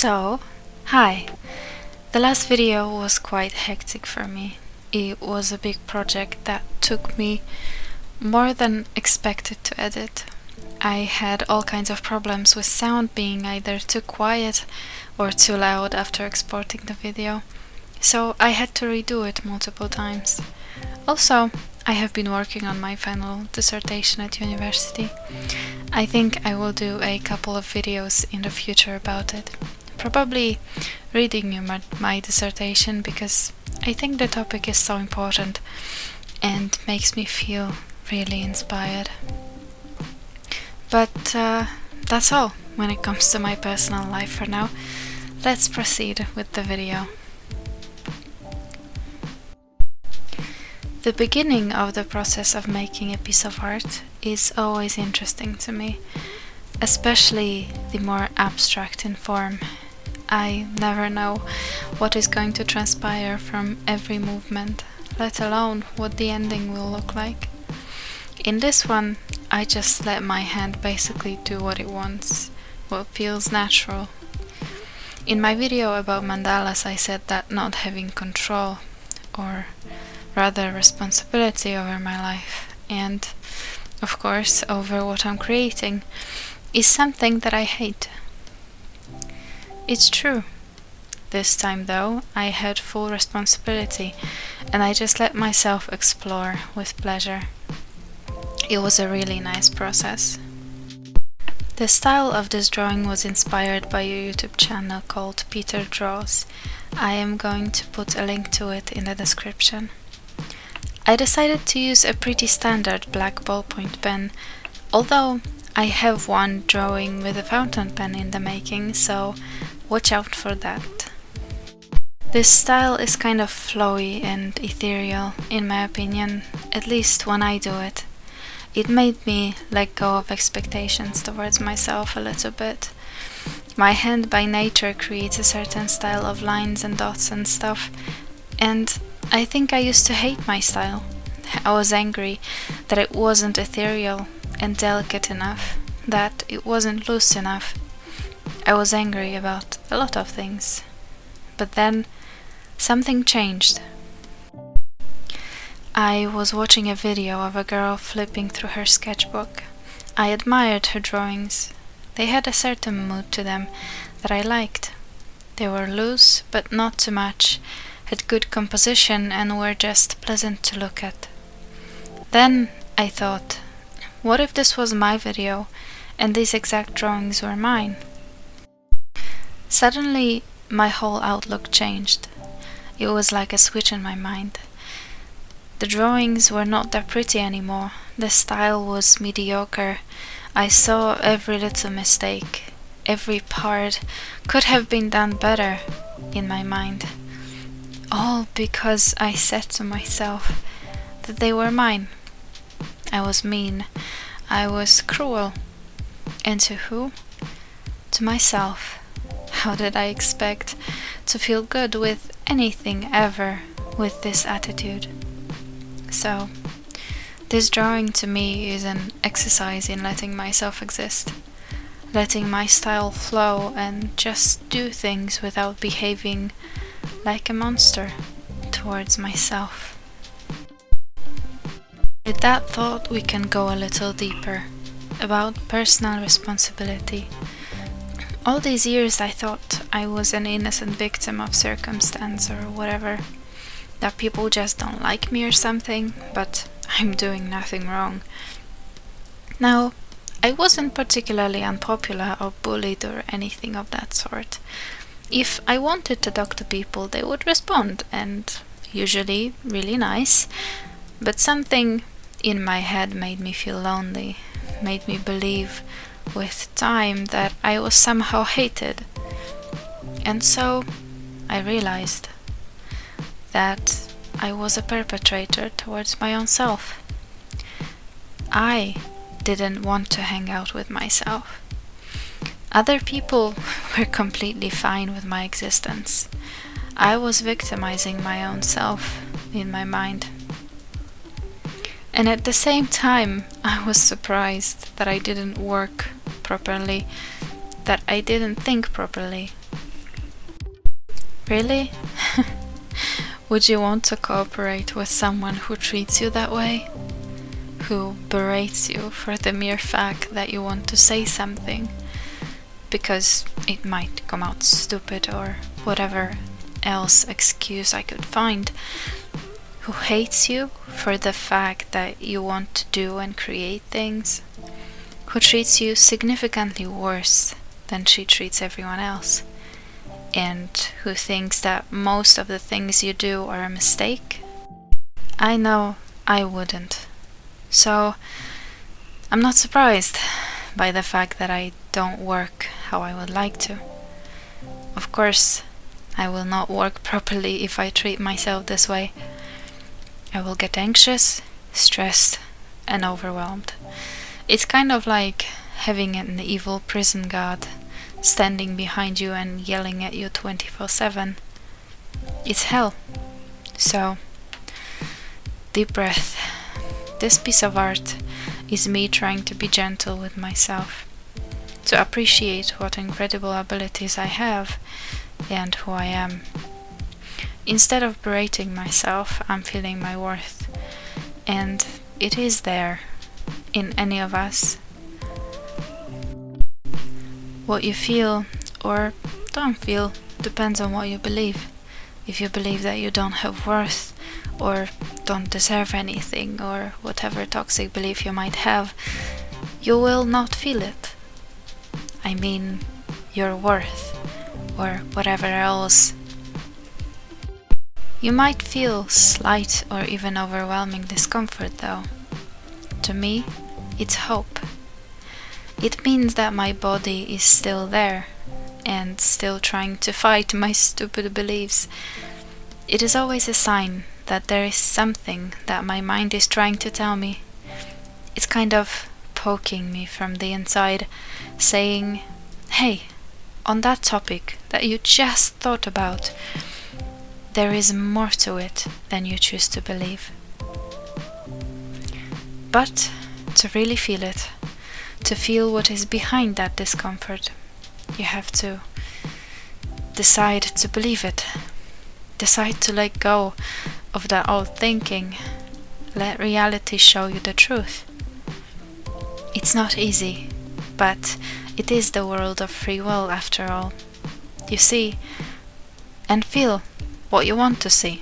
So, hi. The last video was quite hectic for me. It was a big project that took me more than expected to edit. I had all kinds of problems with sound being either too quiet or too loud after exporting the video, so I had to redo it multiple times. Also, I have been working on my final dissertation at university. I think I will do a couple of videos in the future about it. Probably reading you my dissertation, because I think the topic is so important and makes me feel really inspired. But that's all when it comes to my personal life for now. Let's proceed with the video. The beginning of the process of making a piece of art is always interesting to me, especially the more abstract in form. I never know what is going to transpire from every movement, let alone what the ending will look like. In this one, I just let my hand basically do what it wants, what feels natural. In my video about mandalas, I said that not having control, or rather responsibility over my life, and of course over what I'm creating, is something that I hate. It's true. This time though, I had full responsibility and I just let myself explore with pleasure. It was a really nice process. The style of this drawing was inspired by a YouTube channel called Peter Draws. I am going to put a link to it in the description. I decided to use a pretty standard black ballpoint pen, although I have one drawing with a fountain pen in the making, so watch out for that. This style is kind of flowy and ethereal, in my opinion, at least when I do it. It made me let go of expectations towards myself a little bit. My hand by nature creates a certain style of lines and dots and stuff, and I think I used to hate my style. I was angry that it wasn't ethereal and delicate enough, that it wasn't loose enough. I was angry about a lot of things. But then something changed. I was watching a video of a girl flipping through her sketchbook. I admired her drawings. They had a certain mood to them that I liked. They were loose, but not too much, had good composition and were just pleasant to look at. Then I thought, what if this was my video and these exact drawings were mine? Suddenly, my whole outlook changed. It was like a switch in my mind. The drawings were not that pretty anymore. The style was mediocre. I saw every little mistake. Every part could have been done better in my mind. All because I said to myself that they were mine. I was mean. I was cruel. And to who? To myself. How did I expect to feel good with anything ever with this attitude? So, this drawing to me is an exercise in letting myself exist, letting my style flow and just do things without behaving like a monster towards myself. With that thought, we can go a little deeper about personal responsibility. All these years I thought I was an innocent victim of circumstance or whatever, that people just don't like me or something, but I'm doing nothing wrong. Now, I wasn't particularly unpopular or bullied or anything of that sort. If I wanted to talk to people, they would respond, and usually really nice, but something in my head made me feel lonely, made me believe with time that I was somehow hated. And so I realized that I was a perpetrator towards my own self. I didn't want to hang out with myself. Other people were completely fine with my existence. I was victimizing my own self in my mind. And at the same time, I was surprised that I didn't work properly, that I didn't think properly. Really? Would you want to cooperate with someone who treats you that way? Who berates you for the mere fact that you want to say something? Because it might come out stupid or whatever else excuse I could find. Who hates you for the fact that you want to do and create things? Who treats you significantly worse than she treats everyone else? And who thinks that most of the things you do are a mistake? I know I wouldn't. So I'm not surprised by the fact that I don't work how I would like to. Of course, I will not work properly if I treat myself this way. I will get anxious, stressed, and overwhelmed. It's kind of like having an evil prison guard standing behind you and yelling at you 24/7. It's hell. So, deep breath. This piece of art is me trying to be gentle with myself, to appreciate what incredible abilities I have and who I am. Instead of berating myself, I'm feeling my worth, and it is there in any of us. What you feel or don't feel depends on what you believe. If you believe that you don't have worth or don't deserve anything or whatever toxic belief you might have, you will not feel it. I mean, your worth or whatever else. You might feel slight or even overwhelming discomfort though. To me, it's hope. It means that my body is still there and still trying to fight my stupid beliefs. It is always a sign that there is something that my mind is trying to tell me. It's kind of poking me from the inside, saying, hey, on that topic that you just thought about, there is more to it than you choose to believe. But to really feel it, to feel what is behind that discomfort, you have to decide to believe it. Decide to let go of that old thinking. Let reality show you the truth. It's not easy, but it is the world of free will after all. You see and feel what you want to see.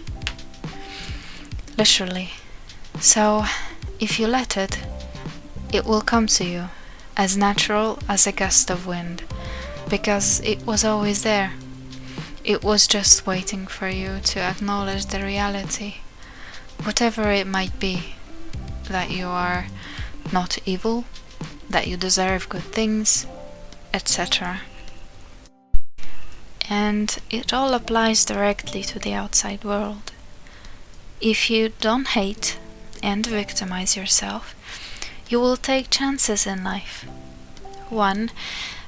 Literally. So, if you let it, it will come to you as natural as a gust of wind, because it was always there. It was just waiting for you to acknowledge the reality, whatever it might be, that you are not evil, that you deserve good things, etc. And it all applies directly to the outside world. If you don't hate and victimize yourself, you will take chances in life. One,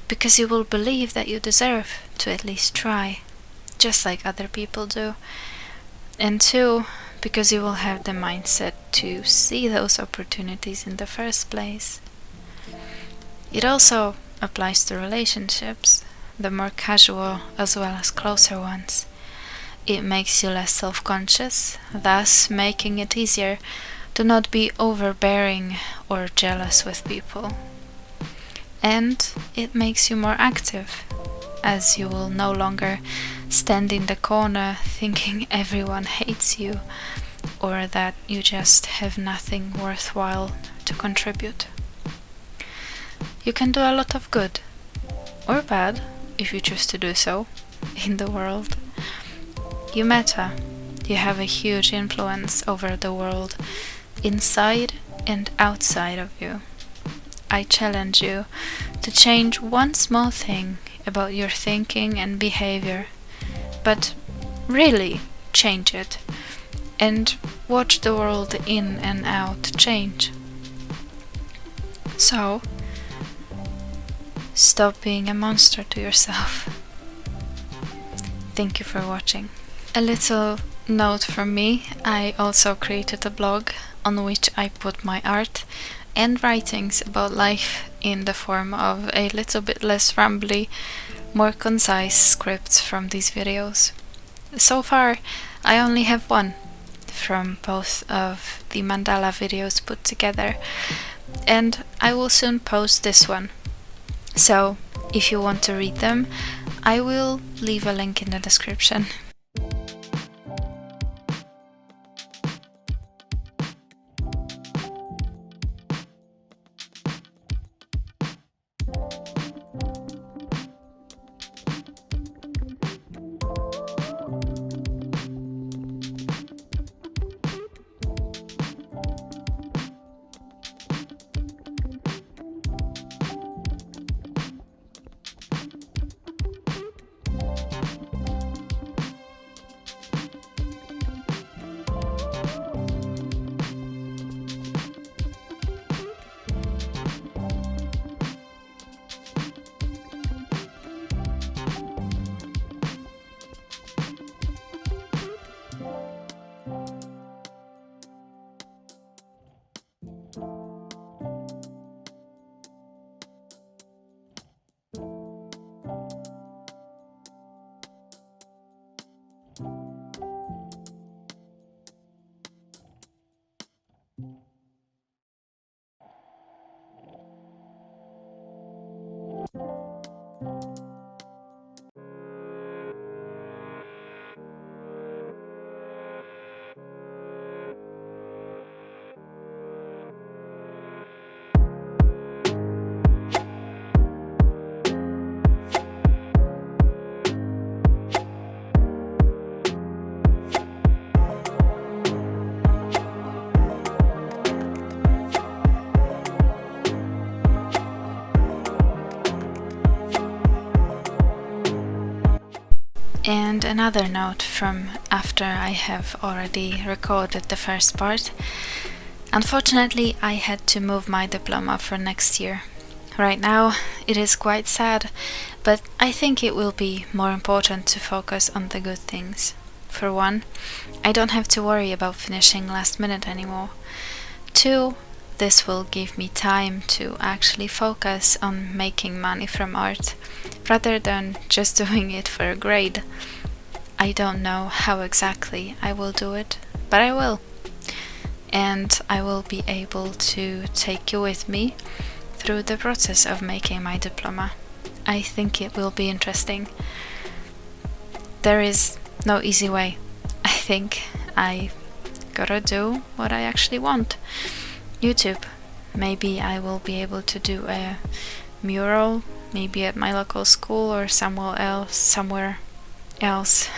because you will believe that you deserve to at least try, just like other people do. And two, because you will have the mindset to see those opportunities in the first place. It also applies to relationships, the more casual as well as closer ones. It makes you less self-conscious, thus making it easier to not be overbearing or jealous with people. And it makes you more active, as you will no longer stand in the corner thinking everyone hates you or that you just have nothing worthwhile to contribute. You can do a lot of good, or bad, if you choose to do so, in the world. You matter. You have a huge influence over the world, inside and outside of you. I challenge you to change one small thing about your thinking and behavior, but really change it, and watch the world in and out change. So, stop being a monster to yourself. Thank you for watching. A little note from me, I also created a blog on which I put my art and writings about life in the form of a little bit less rambly, more concise scripts from these videos. so far I only have one from both of the mandala videos put together, and I will soon post this one. So if you want to read them, I will leave a link in the description. And another note from after I have already recorded the first part. Unfortunately, I had to move my diploma for next year. Right now, it is quite sad, but I think it will be more important to focus on the good things. For one, I don't have to worry about finishing last minute anymore. Two, this will give me time to actually focus on making money from art, rather than just doing it for a grade. I don't know how exactly I will do it, but I will. And I will be able to take you with me through the process of making my diploma. I think it will be interesting. There is no easy way. I think I gotta do what I actually want. YouTube. Maybe I will be able to do a mural, maybe at my local school or somewhere else,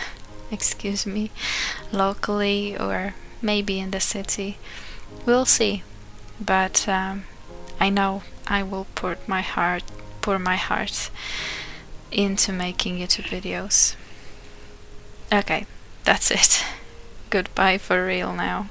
excuse me, locally, or maybe in the city. We'll see. But I know I will pour my heart into making YouTube videos. Okay, that's it. Goodbye for real now.